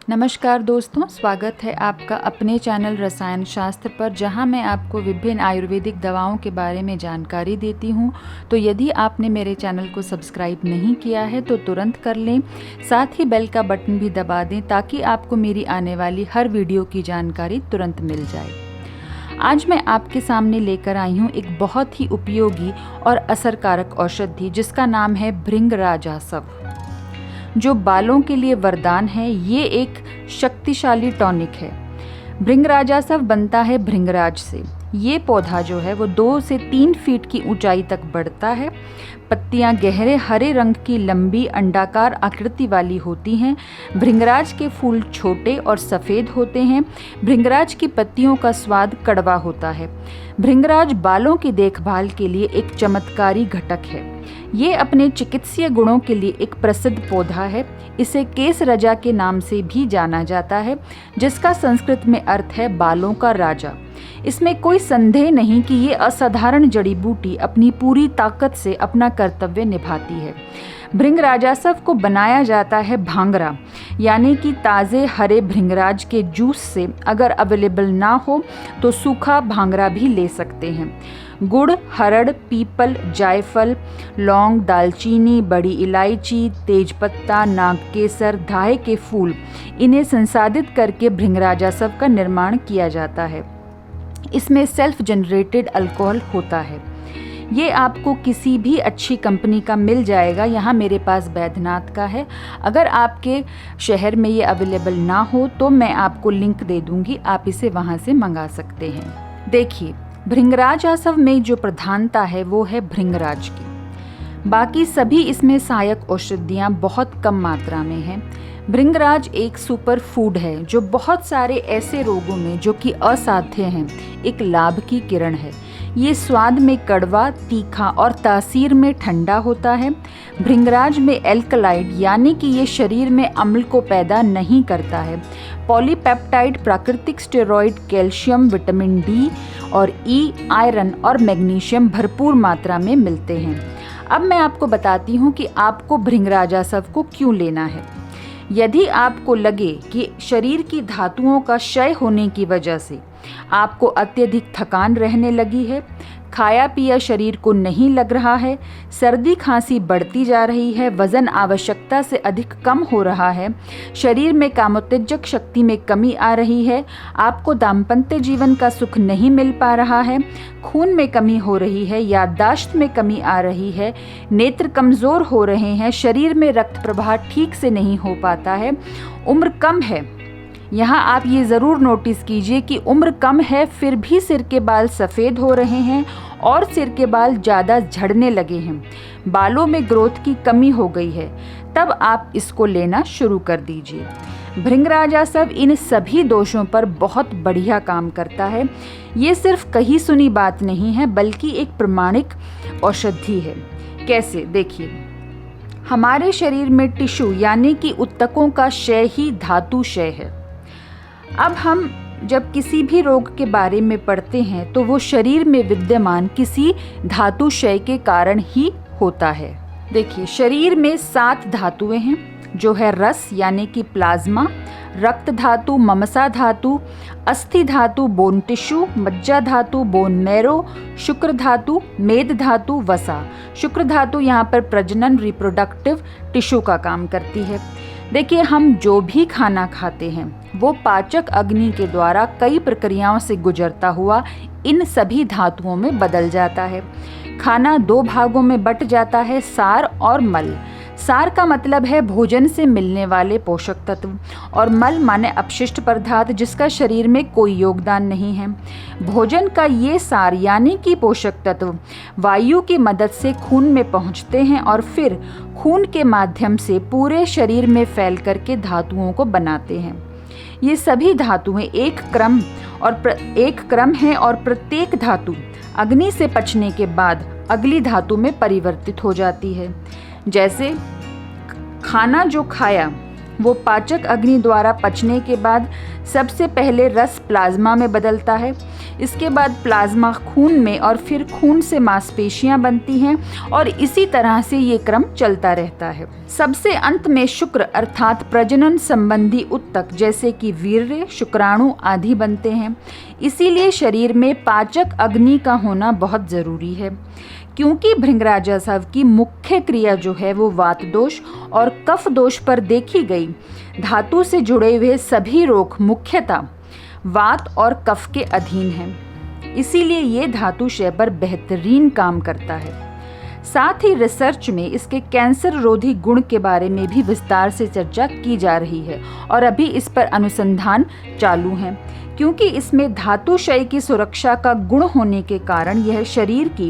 नमस्कार दोस्तों, स्वागत है आपका अपने चैनल रसायन शास्त्र पर, जहां मैं आपको विभिन्न आयुर्वेदिक दवाओं के बारे में जानकारी देती हूं। तो यदि आपने मेरे चैनल को सब्सक्राइब नहीं किया है तो तुरंत कर लें, साथ ही बेल का बटन भी दबा दें ताकि आपको मेरी आने वाली हर वीडियो की जानकारी तुरंत मिल जाए। आज मैं आपके सामने लेकर आई हूँ एक बहुत ही उपयोगी और असरकारक औषधि जिसका नाम है भृंगराजासव, जो बालों के लिए वरदान है। ये एक शक्तिशाली टॉनिक है। भृंगराजासव बनता है भृंगराज से। ये पौधा जो है वो 2 से 3 फीट की ऊंचाई तक बढ़ता है। पत्तियां गहरे हरे रंग की लंबी अंडाकार आकृति वाली होती हैं। भृंगराज के फूल छोटे और सफ़ेद होते हैं। भृंगराज की पत्तियों का स्वाद कड़वा होता है। भृंगराज बालों की देखभाल के लिए एक चमत्कारी घटक है। ये अपने चिकित्सीय गुणों के लिए एक प्रसिद्ध पौधा है। इसे केसरजा के नाम से भी जाना जाता है, जिसका संस्कृत में अर्थ है बालों का राजा। इसमें कोई संदेह नहीं कि ये असाधारण जड़ी बूटी अपनी पूरी ताकत से अपना कर्तव्य निभाती है। भृंगराजासव को बनाया जाता है भांगरा, यानी कि ताज़े हरे भृंगराज के जूस से। अगर अवेलेबल ना हो तो सूखा भांगरा भी ले सकते हैं। गुड़, हरड़, पीपल, जायफल, लौंग, दालचीनी, बड़ी इलायची, तेजपत्ता, नागकेसर, धाए के फूल, इन्हें संसाधित करके भृंगराजासव का निर्माण किया जाता है। इसमें सेल्फ जनरेटेड अल्कोहल होता है। ये आपको किसी भी अच्छी कंपनी का मिल जाएगा। यहाँ मेरे पास बैद्यनाथ का है। अगर आपके शहर में ये अवेलेबल ना हो तो मैं आपको लिंक दे दूँगी, आप इसे वहाँ से मंगा सकते हैं। देखिए, भृंगराजासव में जो प्रधानता है वो है भृंगराज की। बाकी सभी इसमें सहायक औषधियाँ बहुत कम मात्रा में हैं। भृंगराज एक सुपर फूड है जो बहुत सारे ऐसे रोगों में जो कि असाध्य हैं, एक लाभ की किरण है। ये स्वाद में कड़वा, तीखा और तासीर में ठंडा होता है। भृंगराज में एल्कलाइड, यानी कि ये शरीर में अम्ल को पैदा नहीं करता है। पॉलीपेप्टाइड, प्राकृतिक स्टेरॉइड, कैल्शियम, विटामिन डी और ई, आयरन और मैग्नीशियम भरपूर मात्रा में मिलते हैं। अब मैं आपको बताती हूँ कि आपको भृंगराजासव को क्यों लेना है। यदि आपको लगे कि शरीर की धातुओं का क्षय होने की वजह से आपको अत्यधिक थकान रहने लगी है, खाया पिया शरीर को नहीं लग रहा है, सर्दी खांसी बढ़ती जा रही है, वज़न आवश्यकता से अधिक कम हो रहा है, शरीर में कामोत्तेजक शक्ति में कमी आ रही है, आपको दाम्पत्य जीवन का सुख नहीं मिल पा रहा है, खून में कमी हो रही है, याददाश्त में कमी आ रही है, नेत्र कमज़ोर हो रहे हैं, शरीर में रक्त प्रवाह ठीक से नहीं हो पाता है, उम्र कम है। यहाँ आप ये ज़रूर नोटिस कीजिए कि उम्र कम है फिर भी सिर के बाल सफ़ेद हो रहे हैं और सिर के बाल ज़्यादा झड़ने लगे हैं, बालों में ग्रोथ की कमी हो गई है, तब आप इसको लेना शुरू कर दीजिए। भृंगराजासव इन सभी दोषों पर बहुत बढ़िया काम करता है। ये सिर्फ कही सुनी बात नहीं है बल्कि एक प्रमाणिक औषधि है। कैसे, देखिए, हमारे शरीर में टिश्यू यानी कि ऊतकों का क्षय ही धातु क्षय है। अब हम जब किसी भी रोग के बारे में पढ़ते हैं तो वो शरीर में विद्यमान किसी धातु क्षय के कारण ही होता है। देखिए, शरीर में 7 धातुएं हैं, जो है रस यानी कि प्लाज्मा, रक्त धातु, ममसा धातु, अस्थि धातु, बोन टिश्यू, मज्जा धातु, बोन मैरो, शुक्र धातु, मेद धातु, वसा। शुक्र धातु यहाँ पर प्रजनन, रिप्रोडक्टिव टिश्यू का काम करती है। देखिए, हम जो भी खाना खाते हैं वो पाचक अग्नि के द्वारा कई प्रक्रियाओं से गुजरता हुआ इन सभी धातुओं में बदल जाता है। खाना 2 भागों में बट जाता है, सार और मल। सार का मतलब है भोजन से मिलने वाले पोषक तत्व, और मल माने अपशिष्ट पदार्थ जिसका शरीर में कोई योगदान नहीं है। भोजन का ये सार यानी कि पोषक तत्व वायु की मदद से खून में पहुंचते हैं और फिर खून के माध्यम से पूरे शरीर में फैल करके धातुओं को बनाते हैं। ये सभी धातुएं एक क्रम है और प्रत्येक धातु अग्नि से पचने के बाद अगली धातु में परिवर्तित हो जाती है। जैसे खाना जो खाया वो पाचक अग्नि द्वारा पचने के बाद सबसे पहले रस प्लाज्मा में बदलता है। इसके बाद प्लाज्मा खून में और फिर खून से मांसपेशियां बनती हैं और इसी तरह से ये क्रम चलता रहता है। सबसे अंत में शुक्र अर्थात प्रजनन संबंधी उत्तक जैसे कि वीर्य, शुक्राणु आदि बनते हैं। इसीलिए शरीर में पाचक अग्नि का होना बहुत ज़रूरी है। क्योंकि भृंगराजस्व की मुख्य क्रिया जो है वो वात दोष और कफ दोष पर देखी गई, धातु से जुड़े हुए सभी रोग मुख्यतः वात और कफ के अधीन हैं। इसीलिए ये धातुशय पर बेहतरीन काम करता है। साथ ही रिसर्च में इसके कैंसर रोधी गुण के बारे में भी विस्तार से चर्चा की जा रही है और अभी इस पर अनुसंधान चालू है। क्योंकि इसमें धातुशय की सुरक्षा का गुण होने के कारण यह शरीर की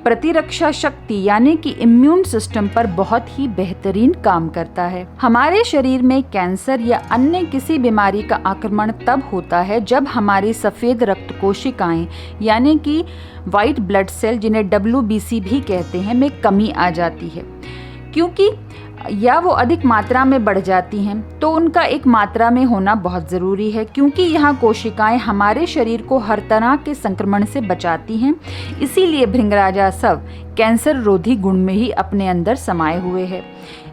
प्रतिरक्षा शक्ति यानी कि इम्यून सिस्टम पर बहुत ही बेहतरीन काम करता है। हमारे शरीर में कैंसर या अन्य किसी बीमारी का आक्रमण तब होता है जब हमारी सफ़ेद रक्त कोशिकाएं यानी कि वाइट ब्लड सेल, जिन्हें WBC भी कहते हैं, में कमी आ जाती है। क्योंकि या वो अधिक मात्रा में बढ़ जाती हैं, तो उनका एक मात्रा में होना बहुत ज़रूरी है। क्योंकि यहाँ कोशिकाएं हमारे शरीर को हर तरह के संक्रमण से बचाती हैं। इसीलिए भृंगराजस्व कैंसर रोधी गुण में ही अपने अंदर समाये हुए है।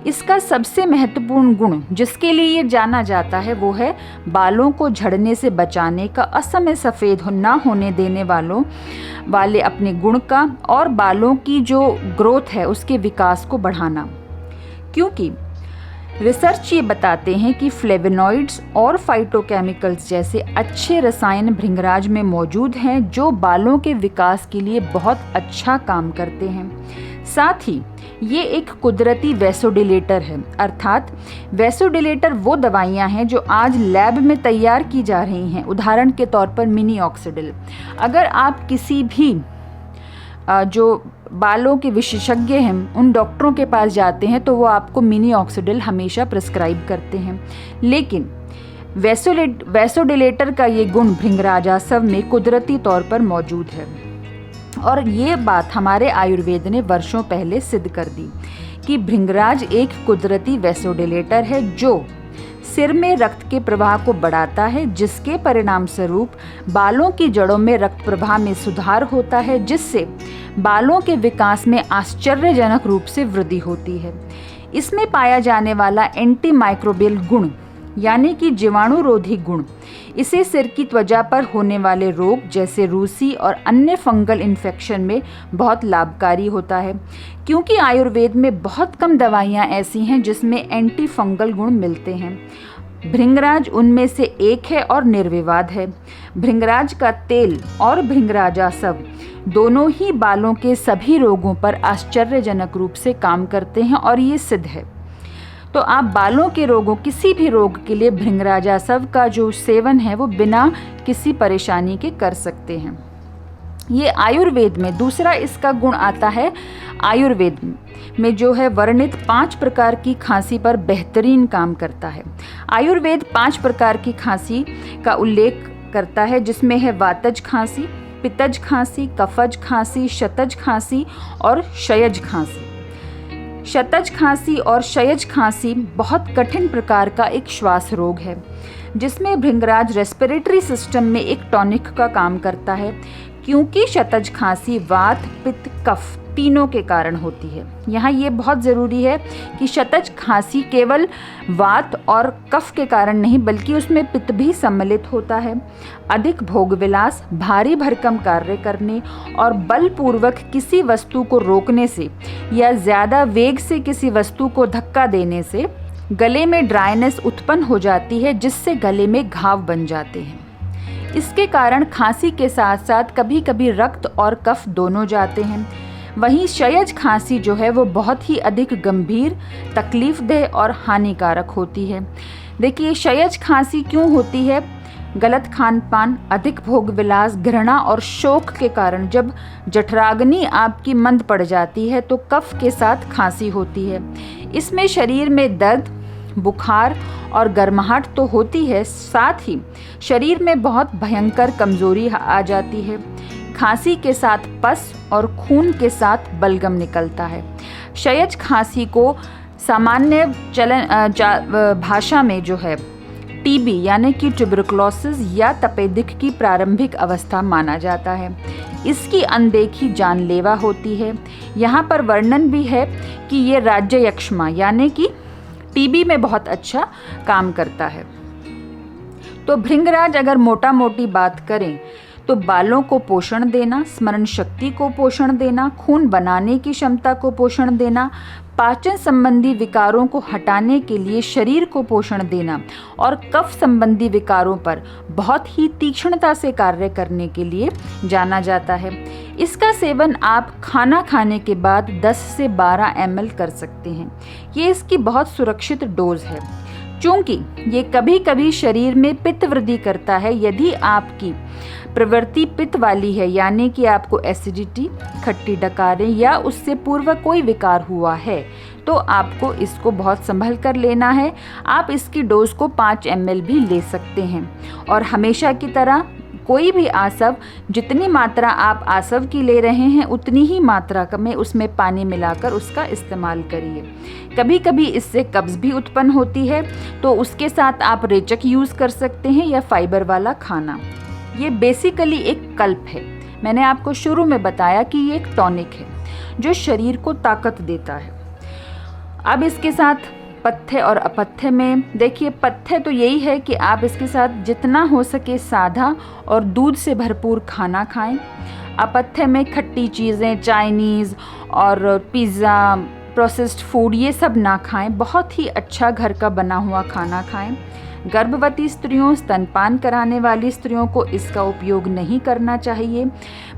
इसका सबसे महत्वपूर्ण गुण जिसके लिए ये जाना जाता है वो है बालों को झड़ने से बचाने का, असमय सफ़ेद ना होने देने वाले अपने गुण का, और बालों की जो ग्रोथ है उसके विकास को बढ़ाना। क्योंकि रिसर्च ये बताते हैं कि फ्लेवोनॉइड्स और फाइटोकेमिकल्स जैसे अच्छे रसायन भृंगराज में मौजूद हैं जो बालों के विकास के लिए बहुत अच्छा काम करते हैं। साथ ही ये एक कुदरती वैसोडिलेटर है, अर्थात वैसोडिलेटर वो दवाइयाँ हैं जो आज लैब में तैयार की जा रही हैं। उदाहरण के तौर पर मिनीऑक्सिडिल। अगर आप किसी भी जो बालों के विशेषज्ञ हैं उन डॉक्टरों के पास जाते हैं तो वो आपको मिनीऑक्सिडिल हमेशा प्रिस्क्राइब करते हैं। लेकिन वैसोडिलेटर का ये गुण भृंगराजस्व में कुदरती तौर पर मौजूद है और ये बात हमारे आयुर्वेद ने वर्षों पहले सिद्ध कर दी कि भृंगराज एक कुदरती वैसोडिलेटर है जो सिर में रक्त के प्रवाह को बढ़ाता है, जिसके परिणाम स्वरूप बालों की जड़ों में रक्त प्रवाह में सुधार होता है, जिससे बालों के विकास में आश्चर्यजनक रूप से वृद्धि होती है। इसमें पाया जाने वाला एंटी माइक्रोबियल गुण यानी कि जीवाणुरोधी गुण इसे सिर की त्वचा पर होने वाले रोग जैसे रूसी और अन्य फंगल इन्फेक्शन में बहुत लाभकारी होता है। क्योंकि आयुर्वेद में बहुत कम दवाइयाँ ऐसी हैं जिसमें एंटी फंगल गुण मिलते हैं। भृंगराज उनमें से एक है और निर्विवाद है। भृंगराज का तेल और भृंगराजस्व दोनों ही बालों के सभी रोगों पर आश्चर्यजनक रूप से काम करते हैं और ये सिद्ध है। तो आप बालों के रोगों, किसी भी रोग के लिए भृंगराजस्व का जो सेवन है वो बिना किसी परेशानी के कर सकते हैं। ये आयुर्वेद में दूसरा इसका गुण आता है। आयुर्वेद में जो है वर्णित 5 प्रकार की खांसी पर बेहतरीन काम करता है। आयुर्वेद 5 प्रकार की खांसी का उल्लेख करता है, जिसमें है वातज खांसी, पित्तज खांसी, कफज खांसी, शतज खांसी और क्षयज खांसी। शतज खांसी और क्षयज खांसी बहुत कठिन प्रकार का एक श्वास रोग है जिसमें भृंगराज रेस्पिरेटरी सिस्टम में एक टॉनिक का काम करता है। क्योंकि शतज खांसी वात, पित्त, कफ तीनों के कारण होती है। यहाँ ये बहुत ज़रूरी है कि शतज खांसी केवल वात और कफ के कारण नहीं बल्कि उसमें पित्त भी सम्मिलित होता है। अधिक भोगविलास, भारी भरकम कार्य करने और बलपूर्वक किसी वस्तु को रोकने से या ज़्यादा वेग से किसी वस्तु को धक्का देने से गले में ड्राइनेस उत्पन्न हो जाती है, जिससे गले में घाव बन जाते हैं। इसके कारण खांसी के साथ साथ कभी कभी रक्त और कफ दोनों जाते हैं। वहीं क्षयज खांसी जो है वो बहुत ही अधिक गंभीर, तकलीफदेह और हानिकारक होती है। देखिए, क्षयज खांसी क्यों होती है? गलत खान पान, अधिक भोग विलास, घृणा और शोक के कारण जब जठराग्नि आपकी मंद पड़ जाती है तो कफ के साथ खांसी होती है। इसमें शरीर में दर्द, बुखार और गर्माहट तो होती है, साथ ही शरीर में बहुत भयंकर कमजोरी आ जाती है। खांसी के साथ पस और खून के साथ बलगम निकलता है। क्षयज खांसी को सामान्य भाषा में जो है टीबी यानी कि ट्यूबरकुलोसिस या तपेदिक की प्रारंभिक अवस्था माना जाता है। इसकी अनदेखी जानलेवा होती है। यहाँ पर वर्णन भी है कि ये राज्य यक्ष्मा यानी कि टीबी में बहुत अच्छा काम करता है। तो भृंगराज अगर मोटा मोटी बात करें तो बालों को पोषण देना, स्मरण शक्ति को पोषण देना, खून बनाने की क्षमता को पोषण देना, पाचन संबंधी विकारों को हटाने के लिए शरीर को पोषण देना और कफ संबंधी विकारों पर बहुत ही तीक्ष्णता से कार्य करने के लिए जाना जाता है। इसका सेवन आप खाना खाने के बाद 10 से 12 ml कर सकते हैं। ये इसकी बहुत सुरक्षित डोज है। चूँकि ये कभी कभी शरीर में पित्त वृद्धि करता है, यदि आपकी प्रवृत्ति पित्त वाली है यानी कि आपको एसिडिटी, खट्टी डकारें या उससे पूर्व कोई विकार हुआ है, तो आपको इसको बहुत संभल कर लेना है। आप इसकी डोज को 5 ml भी ले सकते हैं। और हमेशा की तरह कोई भी आसव, जितनी मात्रा आप आसव की ले रहे हैं उतनी ही मात्रा में उसमें पानी मिलाकर उसका इस्तेमाल करिए। कभी कभी इससे कब्ज़ भी उत्पन्न होती है, तो उसके साथ आप रेचक यूज़ कर सकते हैं या फाइबर वाला खाना। ये बेसिकली एक कल्प है। मैंने आपको शुरू में बताया कि ये एक टॉनिक है जो शरीर को ताकत देता है। अब इसके साथ पथ्य और अपथ्य में देखिए, पथ्य तो यही है कि आप इसके साथ जितना हो सके सादा और दूध से भरपूर खाना खाएं। अपथ्य में खट्टी चीज़ें, चाइनीज़ और पिज़्ज़ा, प्रोसेस्ड फूड ये सब ना खाएं। बहुत ही अच्छा घर का बना हुआ खाना खाएं। गर्भवती स्त्रियों, स्तनपान कराने वाली स्त्रियों को इसका उपयोग नहीं करना चाहिए।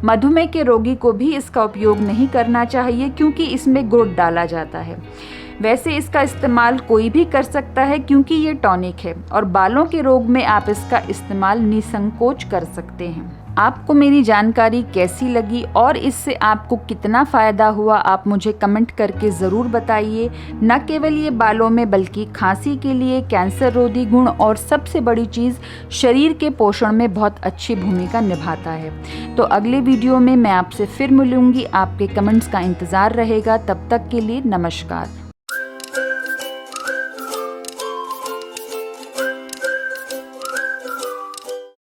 मधुमेह के रोगी को भी इसका उपयोग नहीं करना चाहिए क्योंकि इसमें गुड़ डाला जाता है। वैसे इसका इस्तेमाल कोई भी कर सकता है क्योंकि ये टॉनिक है और बालों के रोग में आप इसका इस्तेमाल निसंकोच कर सकते हैं। आपको मेरी जानकारी कैसी लगी और इससे आपको कितना फ़ायदा हुआ, आप मुझे कमेंट करके ज़रूर बताइए। न केवल ये बालों में बल्कि खांसी के लिए, कैंसर रोधी गुण और सबसे बड़ी चीज़ शरीर के पोषण में बहुत अच्छी भूमिका निभाता है। तो अगले वीडियो में मैं आपसे फिर मिलूँगी। आपके कमेंट्स का इंतज़ार रहेगा। तब तक के लिए नमस्कार।